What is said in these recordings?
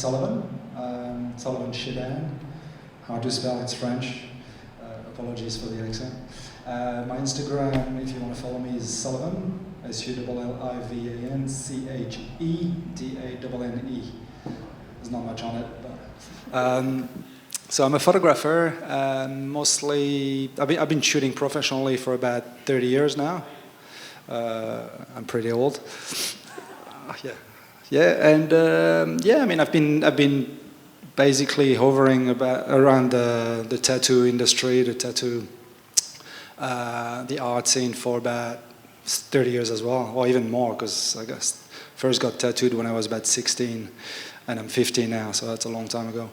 Sullivan, Sullivan Chedanne. Hard to spell, it's French. Apologies for the accent. My Instagram, if you want to follow me, is Sullivan, Sullivan Chedanne. There's not much on it, but. So I'm a photographer. Mostly, I've been shooting professionally for about 30 years now. I'm pretty old. And I mean, I've been basically hovering around the tattoo industry, the art scene for about 30 years as well, or even more, because I guess first got tattooed when I was about 16, and I'm 15 now, so that's a long time ago.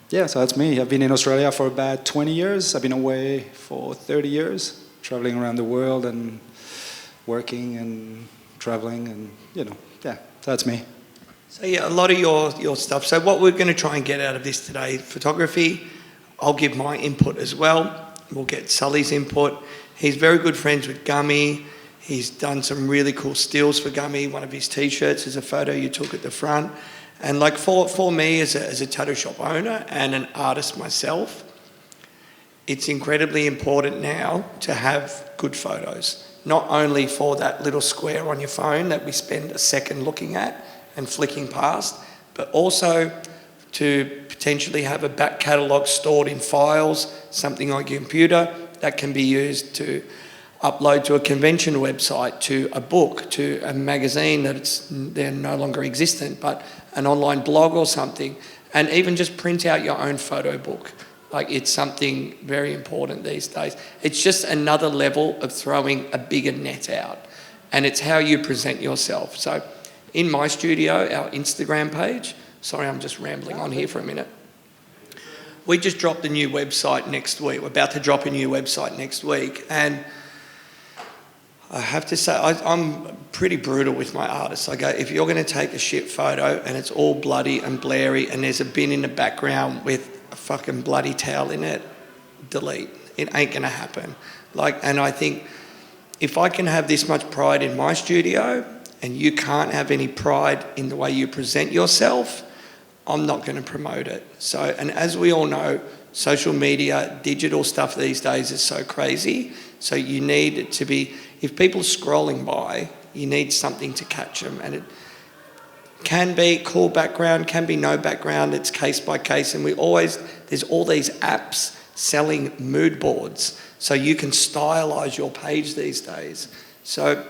So that's me. I've been in Australia for about 20 years. I've been away for 30 years, traveling around the world and working and traveling, and that's me. So a lot of your stuff. So what we're going to try and get out of this today, photography, I'll give my input as well. We'll get Sully's input. He's very good friends with Gummy. He's done some really cool stills for Gummy. One of his t-shirts is a photo you took at the front. And like for me as a tattoo shop owner and an artist myself, it's incredibly important now to have good photos. Not only for that little square on your phone that we spend a second looking at and flicking past, but also to potentially have a back catalogue stored in files, something like your computer that can be used to upload to a convention website, to a book, to a magazine they're no longer existent, but an online blog or something, and even just print out your own photo book. Like, it's something very important these days. It's just another level of throwing a bigger net out, and it's how you present yourself. So in my studio, our Instagram page, sorry, I'm just rambling on here for a minute. We just dropped a new website next week. We're about to drop a new website next week, and I have to say, I'm pretty brutal with my artists. I go, if you're going to take a shit photo and it's all bloody and blurry and there's a bin in the background with a fucking bloody towel in it, delete. It ain't going to happen. And I think if I can have this much pride in my studio and you can't have any pride in the way you present yourself, I'm not going to promote it. So, and as we all know, social media, digital stuff these days is so crazy. So you need it to be, if people are scrolling by, you need something to catch them. And it can be cool background, can be no background, it's case by case. And there's all these apps selling mood boards. So you can stylize your page these days. So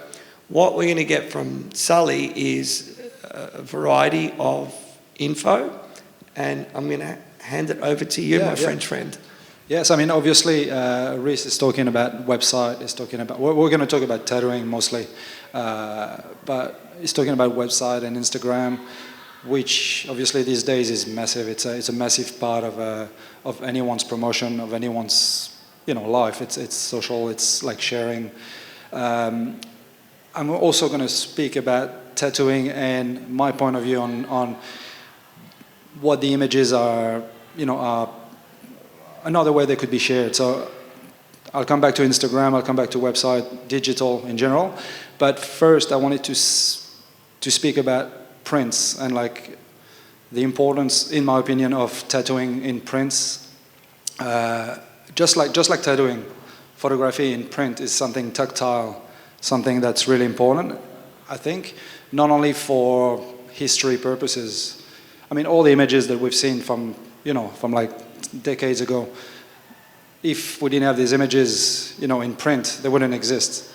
what we're going to get from Sully is a variety of info. And I'm going to hand it over to you, my French friend. Yes, I mean, obviously, Rhys is talking about website, we're going to talk about tattooing mostly, but he's talking about website and Instagram, which obviously these days is massive. It's a massive part of anyone's promotion, of anyone's, life. It's social, it's like sharing. I'm also going to speak about tattooing and my point of view on what the images are, are another way they could be shared. So I'll come back to Instagram, I'll come back to website, digital in general. But first I wanted to speak about prints and like the importance, in my opinion, of tattooing in prints. Just like tattooing, photography in print is something tactile, something that's really important, I think, not only for history purposes. I mean, all the images that we've seen from like decades ago, if we didn't have these images, in print, they wouldn't exist.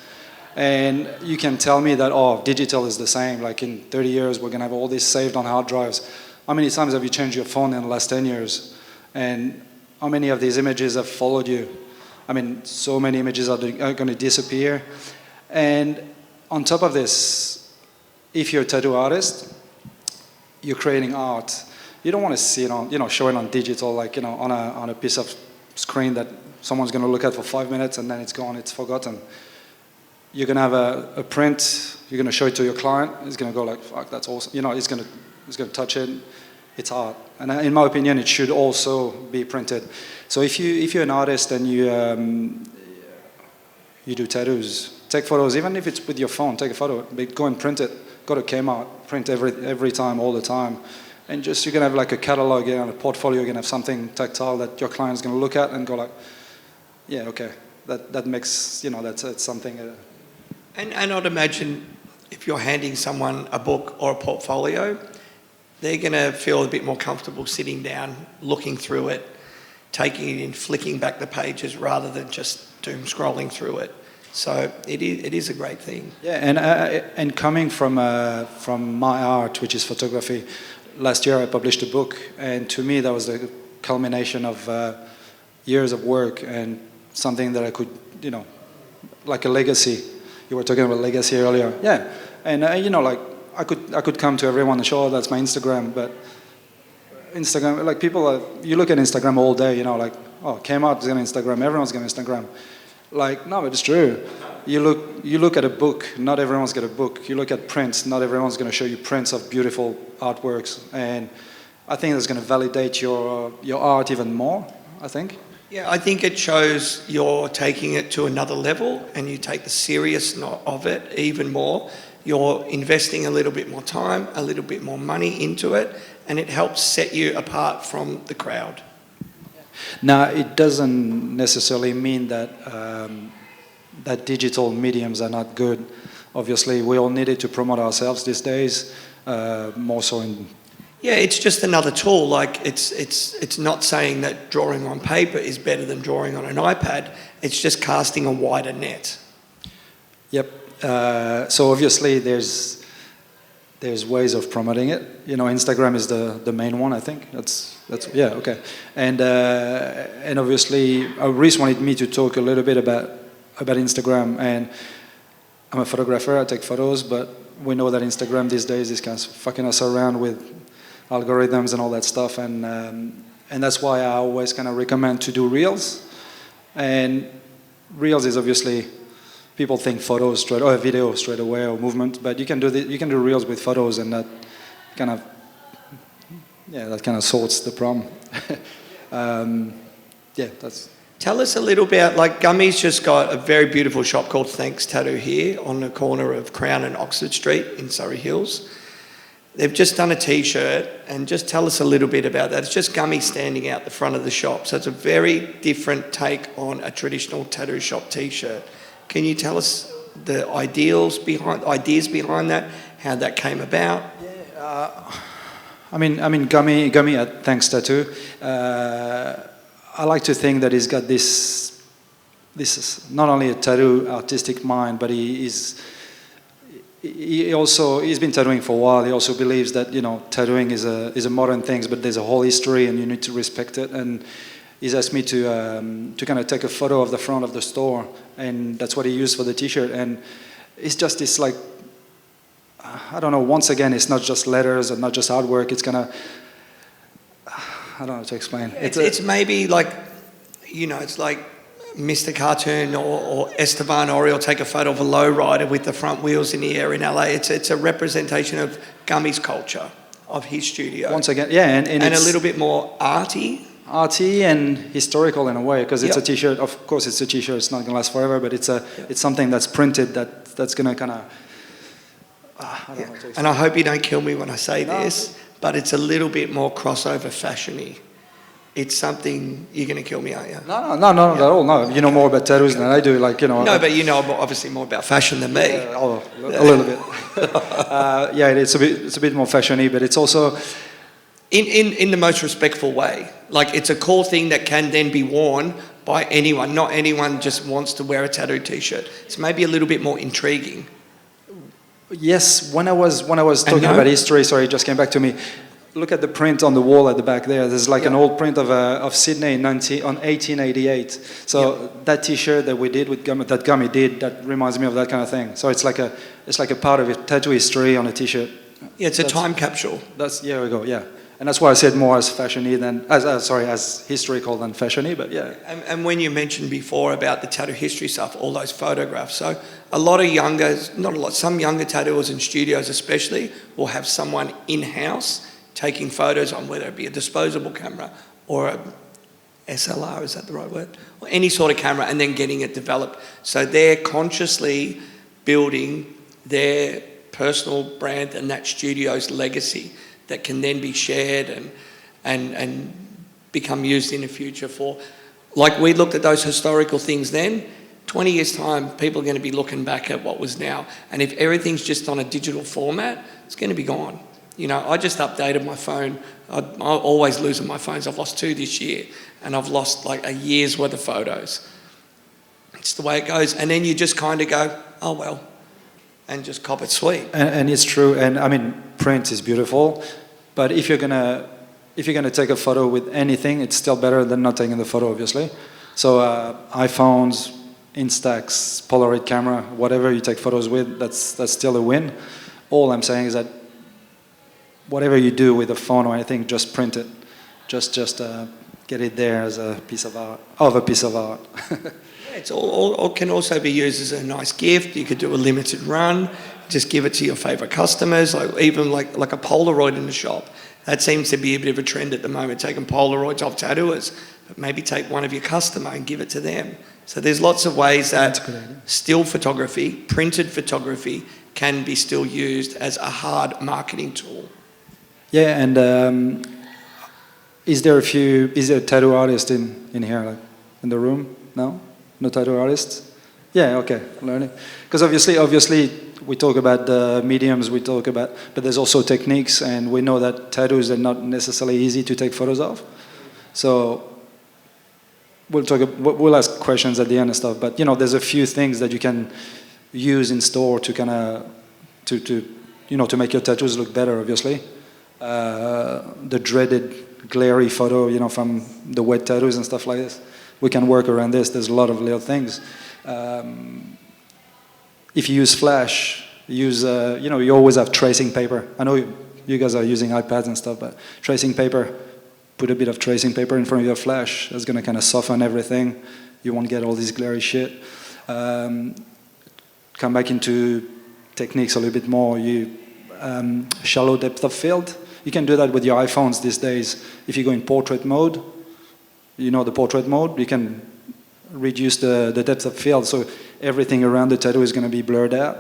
And you can tell me that, digital is the same, like in 30 years, we're gonna have all this saved on hard drives. How many times have you changed your phone in the last 10 years? And how many of these images have followed you? I mean, so many images are gonna disappear. And on top of this, if you're a tattoo artist, you're creating art. You don't want to see it on, show it on digital, like, on a piece of screen that someone's going to look at for 5 minutes and then it's gone, it's forgotten. You're going to have a print, you're going to show it to your client, he's going to go like, fuck, that's awesome. He's going to touch it, it's art. And in my opinion, it should also be printed. So if you're an artist and you do tattoos, take photos, even if it's with your phone, take a photo, go and print it. Go to Kmart, print every time, all the time. and just you're gonna have like a catalog, you know, a portfolio. You're gonna have something tactile that your client's gonna look at and go like, yeah, okay, that makes, you know, that's something. And I'd imagine if you're handing someone a book or a portfolio, they're going to feel a bit more comfortable sitting down, looking through it, taking it in, flicking back the pages rather than just doom scrolling through it. So it is a great thing. Yeah, and coming from my art, which is photography, last year I published a book, and to me that was the culmination of years of work and something that I could, you know, like a legacy. You were talking about legacy earlier. Yeah, and you know, like I could come to everyone and show, oh, that's my Instagram, but Instagram, like people, you look at Instagram all day, you know, like, oh, came out is going to Instagram, everyone's going to Instagram. Like, no, it's true. You look at a book, not everyone's got a book. You look at prints, not everyone's going to show you prints of beautiful artworks. And I think that's going to validate your art even more, I think. Yeah, I think it shows you're taking it to another level and you take the seriousness of it even more. You're investing a little bit more time, a little bit more money into it, and it helps set you apart from the crowd. Now, it doesn't necessarily mean that that digital mediums are not good. Obviously, we all need it to promote ourselves these days, more so in... Yeah, it's just another tool. Like it's not saying that drawing on paper is better than drawing on an iPad. It's just casting a wider net. Yep. So obviously there's ways of promoting it. You know, Instagram is the main one, I think. That's yeah, okay. And obviously Rhys wanted me to talk a little bit about Instagram, and I'm a photographer, I take photos, but we know that Instagram these days is kind of fucking us around with algorithms and all that stuff, and that's why I always kind of recommend to do reels. And reels is obviously, people think photos straight, or video straight away, or movement, but you can do reels with photos, and that kind of sorts the problem. Yeah, that's. Tell us a little bit, like Gummy's just got a very beautiful shop called Thanks Tattoo here on the corner of Crown and Oxford Street in Surrey Hills. They've just done a t-shirt, and just tell us a little bit about that. It's just Gummy standing out the front of the shop. So it's a very different take on a traditional tattoo shop t-shirt. Can you tell us the ideas behind that, how that came about? Yeah, I mean, Gummy at Thanks Tattoo. I like to think that he's got this is not only a tattoo artistic mind, but he's been tattooing for a while. He also believes that, you know, tattooing is a modern thing, but there's a whole history and you need to respect it. And he's asked me to kind of take a photo of the front of the store, and that's what he used for the t-shirt. And it's just this, like, I don't know, once again, it's not just letters and not just artwork. It's kind of, I don't know how to explain. It's maybe like, you know, it's like Mr. Cartoon or Esteban Oriol take a photo of a lowrider with the front wheels in the air in LA. It's a representation of Gummy's culture, of his studio. Once again, yeah. And a little bit more arty and historical in a way, because it's a t-shirt. Of course, it's a t-shirt. It's not going to last forever, but it's something that's printed that's going to kind of. I don't know how to explain. And I hope you don't kill me when I say this, but it's a little bit more crossover fashion-y. It's something you're going to kill me, aren't you? No, not at all. No, you know more about tattoos than I do. Like, you know. No, but you know obviously more about fashion than me. Yeah, a little bit. Yeah, it's a bit more fashion-y, but it's also. In the most respectful way. Like, it's a cool thing that can then be worn by anyone. Not anyone just wants to wear a tattoo t-shirt. It's maybe a little bit more intriguing. Yes, when I was talking about history, sorry, it just came back to me. Look at the print on the wall at the back there. There's like an old print of Sydney on 1888. So that t-shirt that we did with Gummy, that reminds me of that kind of thing. So it's like a part of it, tattoo history on a t-shirt. Yeah, it's a time capsule. There we go. Yeah. And that's why I said more as fashion-y than, as historical than fashion-y, but yeah. And when you mentioned before about the tattoo history stuff, all those photographs, so a lot of some younger tattooers and studios especially will have someone in-house taking photos on whether it be a disposable camera or a SLR, is that the right word? Or any sort of camera, and then getting it developed. So they're consciously building their personal brand and that studio's legacy. that can then be shared and become used in the future for, like we looked at those historical things then, 20 years time, people are going to be looking back at what was now. And if everything's just on a digital format, it's going to be gone. You know, I just updated my phone. I'm always losing my phones. I've lost 2 this year, and I've lost like a year's worth of photos. It's the way it goes. And then you just kind of go, oh, well, and just cop it sweet. And it's true. And I mean, print is beautiful, but if you're gonna take a photo with anything, it's still better than not taking the photo, obviously. So iPhones, Instax, Polaroid camera, whatever you take photos with, that's still a win. All I'm saying is that whatever you do with a phone or anything, just print it. Just get it there as a piece of art. It's all can also be used as a nice gift. You could do a limited run, just give it to your favourite customers, even like a Polaroid in the shop. That seems to be a bit of a trend at the moment, taking Polaroids off tattooers. But maybe take one of your customer and give it to them. So there's lots of ways that still photography, printed photography, can be still used as a hard marketing tool. Yeah, and is there a tattoo artist in here, like in the room? No tattoo artists? Yeah, okay, learning. Because obviously we talk about the mediums, but there's also techniques, and we know that tattoos are not necessarily easy to take photos of. So we'll ask questions at the end and stuff, but you know, there's a few things that you can use in store to kind of to make your tattoos look better, obviously. The dreaded glary photo, you know, from the wet tattoos and stuff like this. We can work around this. There's a lot of little things. If you use flash, you always have tracing paper. I know you guys are using iPads and stuff, but tracing paper, put a bit of tracing paper in front of your flash. That's going to kind of soften everything. You won't get all this glary shit. Come back into techniques a little bit more. Shallow depth of field. You can do that with your iPhones these days. If you go in portrait mode, you know the portrait mode, you can reduce the depth of field, so everything around the tattoo is going to be blurred out,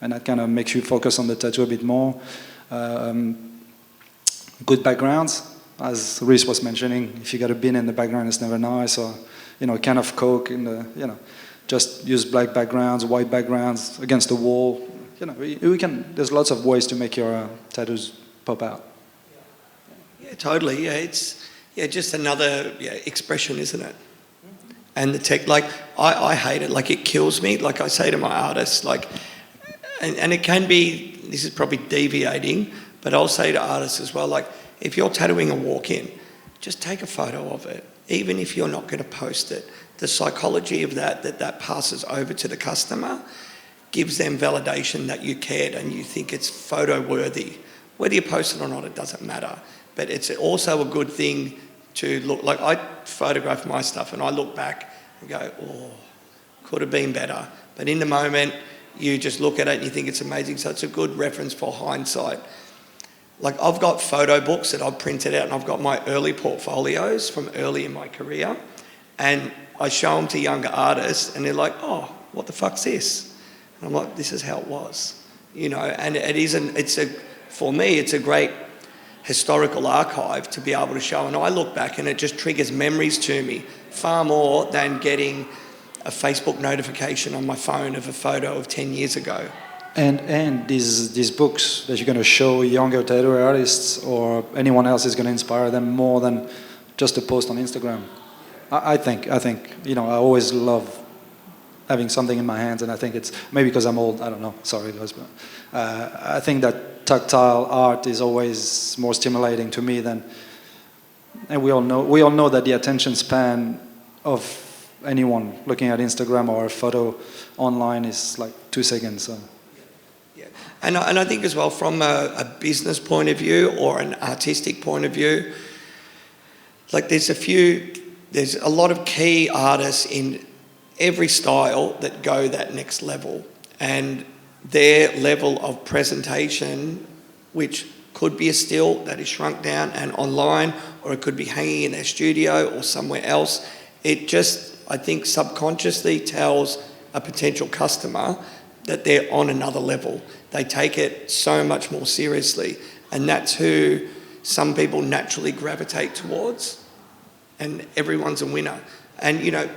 and that kind of makes you focus on the tattoo a bit more. Good backgrounds, as Rhys was mentioning. If you got a bin in the background, it's never nice, or a can of Coke in the, just use black backgrounds, white backgrounds against the wall. We can. There's lots of ways to make your tattoos pop out. Yeah, totally. Yeah, it's just another expression, isn't it? And the tech, like, I hate it. Like, it kills me. Like I say to my artists, like, and it can be, this is probably deviating, but I'll say to artists as well, like, if you're tattooing a walk-in, just take a photo of it, even if you're not going to post it. The psychology of that passes over to the customer, gives them validation that you cared and you think it's photo-worthy. Whether you post it or not, it doesn't matter. But it's also a good thing to look, like I photograph my stuff and I look back and go, oh, could have been better. But in the moment, you just look at it and you think it's amazing. So it's a good reference for hindsight. Like I've got photo books that I've printed out and I've got my early portfolios from early in my career. And I show them to younger artists and they're like, oh, what the fuck's this? And I'm like, this is how it was. And for me, it's a great historical archive to be able to show, and I look back and it just triggers memories to me far more than getting a Facebook notification on my phone of a photo of 10 years ago. And these books that you're going to show younger tattoo artists or anyone else is going to inspire them more than just a post on Instagram. I think I always love having something in my hands, and I think it's maybe because I'm old, I don't know, sorry guys, but I think that tactile art is always more stimulating to me than, and we all know that the attention span of anyone looking at Instagram or a photo online is like 2 seconds. So. Yeah, and I think as well from a business point of view or an artistic point of view, like there's a lot of key artists in every style that go that next level, and their level of presentation, which could be a still that is shrunk down and online, or it could be hanging in their studio or somewhere else, it just, I think, subconsciously tells a potential customer that they're on another level. They take it so much more seriously. And that's who some people naturally gravitate towards, and everyone's a winner. And, you know,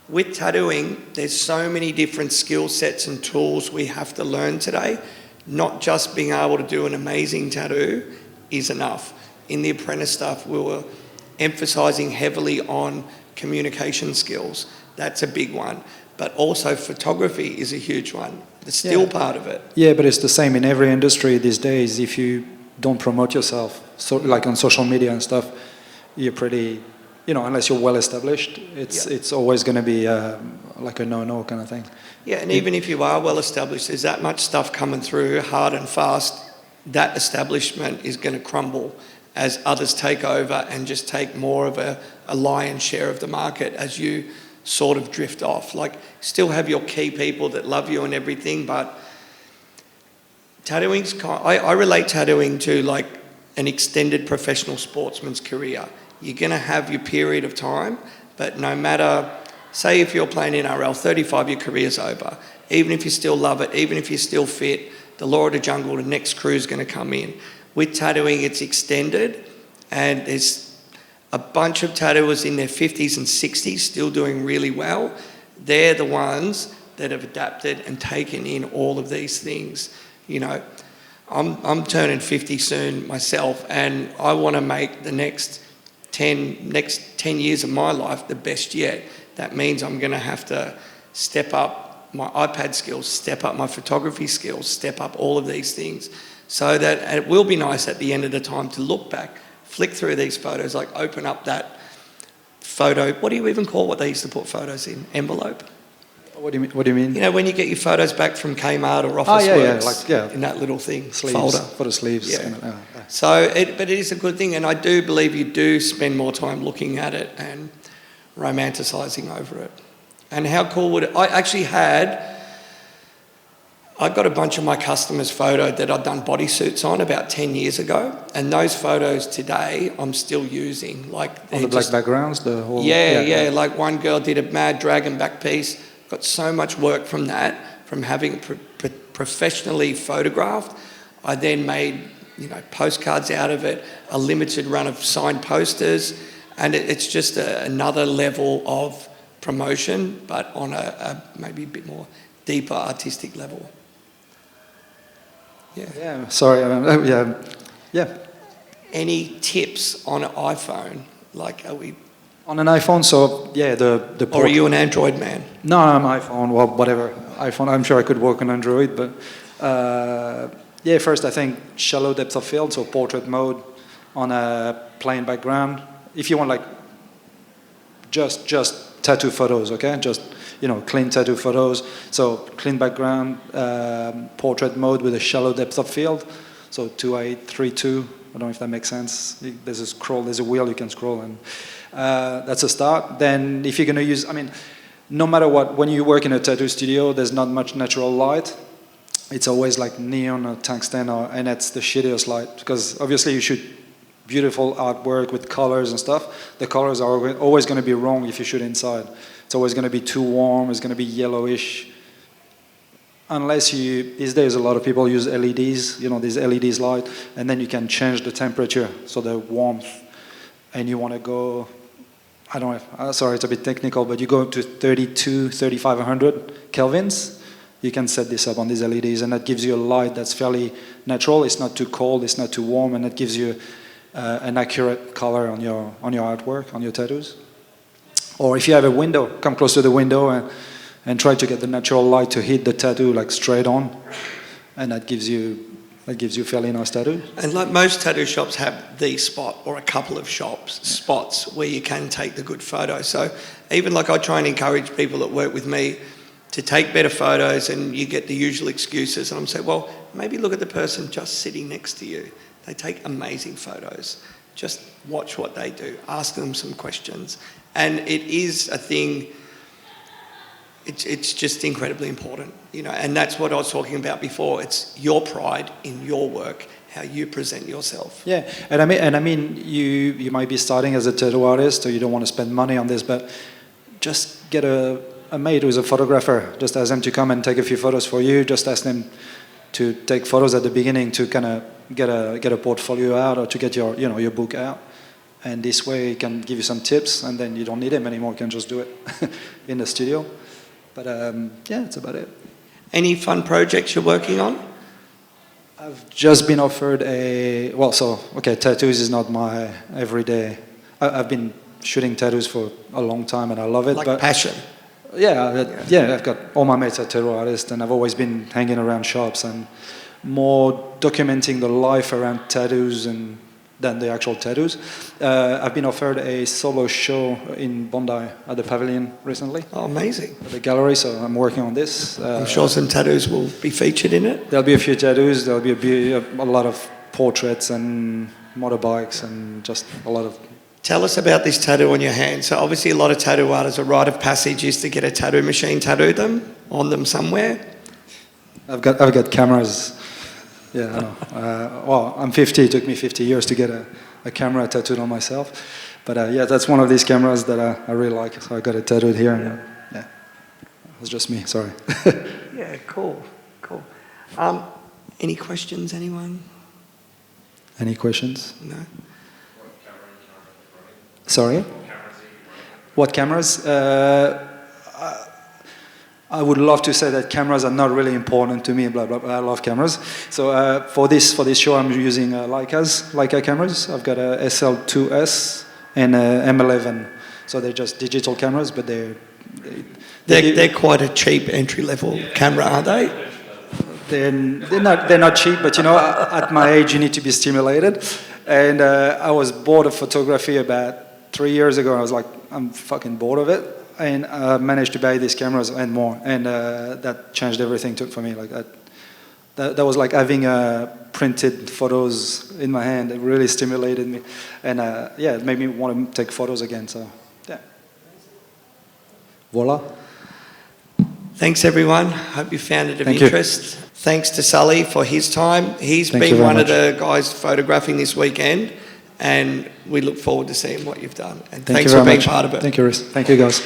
with tattooing, there's so many different skill sets and tools we have to learn today. Not just being able to do an amazing tattoo is enough. In the apprentice stuff, we were emphasising heavily on communication skills. That's a big one. But also photography is a huge one. The still part of it. Yeah, but it's the same in every industry these days. If you don't promote yourself, so like on social media and stuff, you're pretty, you know, unless you're well established, it's always going to be like a no-no kind of thing. Yeah, and even if you are well established, there's that much stuff coming through hard and fast, that establishment is going to crumble as others take over and just take more of a lion's share of the market as you sort of drift off. Like, still have your key people that love you and everything, but tattooing's I relate tattooing to like an extended professional sportsman's career. You're going to have your period of time, but no matter, say if you're playing NRL, 35, your career's over. Even if you still love it, even if you're still fit, the law of the jungle, the next crew's going to come in. With tattooing, it's extended, and there's a bunch of tattooers in their 50s and 60s still doing really well. They're the ones that have adapted and taken in all of these things. You know, I'm turning 50 soon myself, and I want to make the next 10 years of my life the best yet. That means I'm going to have to step up my iPad skills, step up my photography skills, step up all of these things, so that, and it will be nice at the end of the time to look back, flick through these photos, like open up that photo. What do you even call what they used to put photos in? Envelope? What do you mean? You know, when you get your photos back from Kmart or Officeworks, like, in that little thing, sleeves, folder. For the sleeves. Yeah. And, So, but it is a good thing, and I do believe you do spend more time looking at it and romanticising over it. And how cool would it... I got a bunch of my customers' photos that I'd done bodysuits on about 10 years ago, and those photos today I'm still using. Like, on the black backgrounds, the whole... Yeah. Like one girl did a mad dragon back piece. Got so much work from that, from having professionally photographed. I then made, you know, postcards out of it, a limited run of signed posters, and it's just another level of promotion, but on a maybe a bit more deeper artistic level. Yeah. Sorry. Yeah. Any tips on an iPhone? Like, are we... On an iPhone, so yeah, the Or are you an Android man? No, I'm iPhone. Well, whatever. iPhone. I'm sure I could work on Android, but yeah. First, I think shallow depth of field, so portrait mode on a plain background. If you want like just tattoo photos, okay? Just, you know, clean tattoo photos. So clean background, portrait mode with a shallow depth of field. So 2.8, 3.2. I don't know if that makes sense. There's a scroll, there's a wheel you can scroll, and that's a start. Then if you're going to use, I mean, no matter what, when you work in a tattoo studio, there's not much natural light. It's always like neon or tungsten, and that's the shittiest light, because obviously you shoot beautiful artwork with colors and stuff. The colors are always going to be wrong if you shoot inside. It's always going to be too warm, it's going to be yellowish. Unless these days a lot of people use LEDs, you know, these LEDs light, and then you can change the temperature, so the warmth, and you want to go, I don't know, sorry, it's a bit technical, but you go to 3,500 kelvins, you can set this up on these LEDs, and that gives you a light that's fairly natural. It's not too cold, it's not too warm, and it gives you an accurate color on your artwork, on your tattoos. Or if you have a window, come close to the window and try to get the natural light to hit the tattoo like straight on, and that gives you fairly nice tattoo. And like most tattoo shops have the spot or a couple of spots where you can take the good photos. So even like I try and encourage people that work with me to take better photos, and you get the usual excuses, and I'm saying, well, maybe look at the person just sitting next to you. They take amazing photos. Just watch what they do. Ask them some questions. And it is a thing, it's just incredibly important, you know, and that's what I was talking about before. It's your pride in your work, how you present yourself. Yeah, and I mean, you might be starting as a tattoo artist, or you don't want to spend money on this, but just get a mate who's a photographer. Just ask them to come and take a few photos for you. Just ask them, to take photos at the beginning to kind of get a portfolio out or to get your book out. And this way it can give you some tips, and then you don't need them anymore. You can just do it in the studio. But yeah, that's about it. Any fun projects you're working on? I've just been offered tattoos is not my everyday. I've been shooting tattoos for a long time and I love it. Like but passion? Yeah, I've got all my mates are tattoo artists and I've always been hanging around shops and more documenting the life around tattoos than the actual tattoos. I've been offered a solo show in Bondi at the Pavilion recently. Oh, amazing. At the gallery, so I'm working on this. I'm sure some tattoos will be featured in it. There'll be a few tattoos, there'll be a lot of portraits and motorbikes and just a lot of... Tell us about this tattoo on your hand. So obviously a lot of tattoo artists, a rite of passage is to get a tattoo machine tattooed on them somewhere. I've got cameras. Yeah, I know. Well, I'm 50. It took me 50 years to get a camera tattooed on myself. But yeah, that's one of these cameras that I really like. So I got it tattooed here. Yeah, it was just me. Sorry. Yeah, cool. Any questions, anyone? Any questions? No. Sorry? What cameras? I would love to say that cameras are not really important to me, blah, blah, blah. I love cameras. So for this show, I'm using Leica cameras. I've got a SL2S and a M11. So they're just digital cameras, but they're quite a cheap entry-level camera, aren't they? They're not cheap, but at my age, you need to be stimulated. And I was bored of photography about 3 years ago. I was like, I'm fucking bored of it. And I managed to buy these cameras and more, and that changed everything for me. Like that was like having printed photos in my hand. It really stimulated me, and it made me want to take photos again. So yeah, voila. Thanks everyone. Hope you found it of interest. Thanks to Sully for his time. He's been one of the guys photographing this weekend. And we look forward to seeing what you've done. And thanks for being part of it. Thank you, Rhys. Thank you, guys.